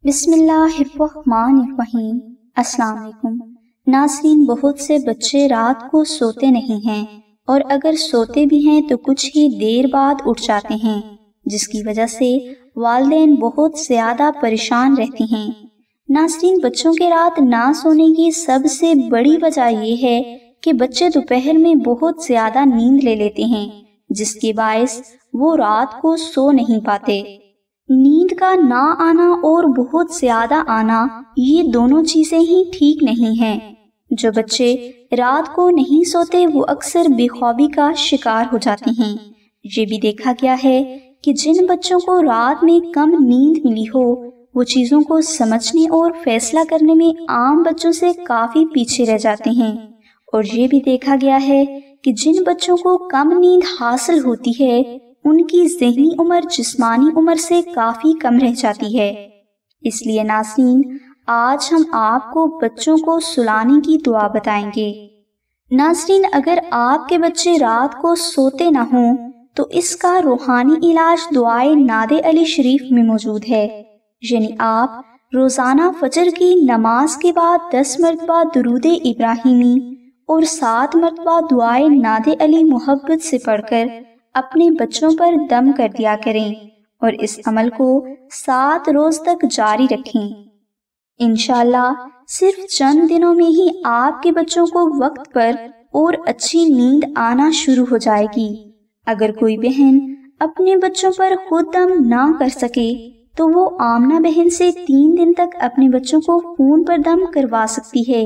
بسم اللہ الرحمن الرحیم۔ السلام علیکم ناظرین، بہت سے بچے رات کو سوتے نہیں ہیں اور اگر سوتے بھی ہیں تو کچھ ہی دیر بعد اٹھ جاتے ہیں، جس کی وجہ سے والدین بہت زیادہ پریشان رہتے ہیں۔ ناظرین، بچوں کے رات نہ سونے کی سب سے بڑی وجہ یہ ہے کہ بچے دوپہر میں بہت زیادہ نیند لے لیتے ہیں، جس کے باعث وہ رات کو سو نہیں پاتے۔ نیند کا نہ آنا اور بہت زیادہ آنا، یہ دونوں چیزیں ہی ٹھیک نہیں ہیں۔ جو بچے رات کو نہیں سوتے وہ اکثر بے خوابی کا شکار ہو جاتے ہیں۔ یہ بھی دیکھا گیا ہے کہ جن بچوں کو رات میں کم نیند ملی ہو وہ چیزوں کو سمجھنے اور فیصلہ کرنے میں عام بچوں سے کافی پیچھے رہ جاتے ہیں، اور یہ بھی دیکھا گیا ہے کہ جن بچوں کو کم نیند حاصل ہوتی ہے ان کی ذہنی عمر جسمانی عمر سے کافی کم رہ جاتی ہے۔ اس لیے ناظرین، آج ہم آپ کو بچوں کو سلانے کی دعا بتائیں گے۔ ناظرین، اگر آپ کے بچے رات کو سوتے نہ ہوں تو اس کا روحانی علاج دعائے ناد علی شریف میں موجود ہے، یعنی آپ روزانہ فجر کی نماز کے بعد 10 مرتبہ درود ابراہیمی اور 7 مرتبہ دعائے ناد علی محبت سے پڑھ کر اپنے بچوں پر دم کر دیا کریں اور اس عمل کو 7 روز تک جاری رکھیں۔ انشاءاللہ صرف چند دنوں میں ہی آپ کے بچوں کو وقت پر اور اچھی نیند آنا شروع ہو جائے گی۔ اگر کوئی بہن اپنے بچوں پر خود دم نہ کر سکے تو وہ آمنہ بہن سے 3 دن تک اپنے بچوں کو خون پر دم کروا سکتی ہے۔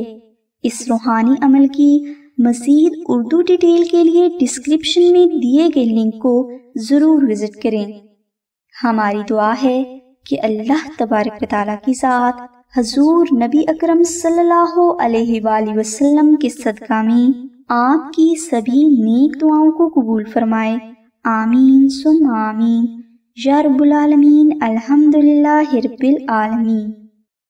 اس روحانی عمل کی مزید اردو ڈیٹیل کے لیے ڈسکرپشن میں دیے گئے لنک کو ضرور وزٹ کریں۔ ہماری دعا ہے کہ اللہ تبارک و تعالیٰ کی ذات حضور نبی اکرم صلی اللہ علیہ وآلہ وسلم کے صدقہ میں آپ کی سبھی نیک دعاؤں کو قبول فرمائے۔ آمین ثم آمین یا رب العالمین۔ الحمدللہ رب العالمین۔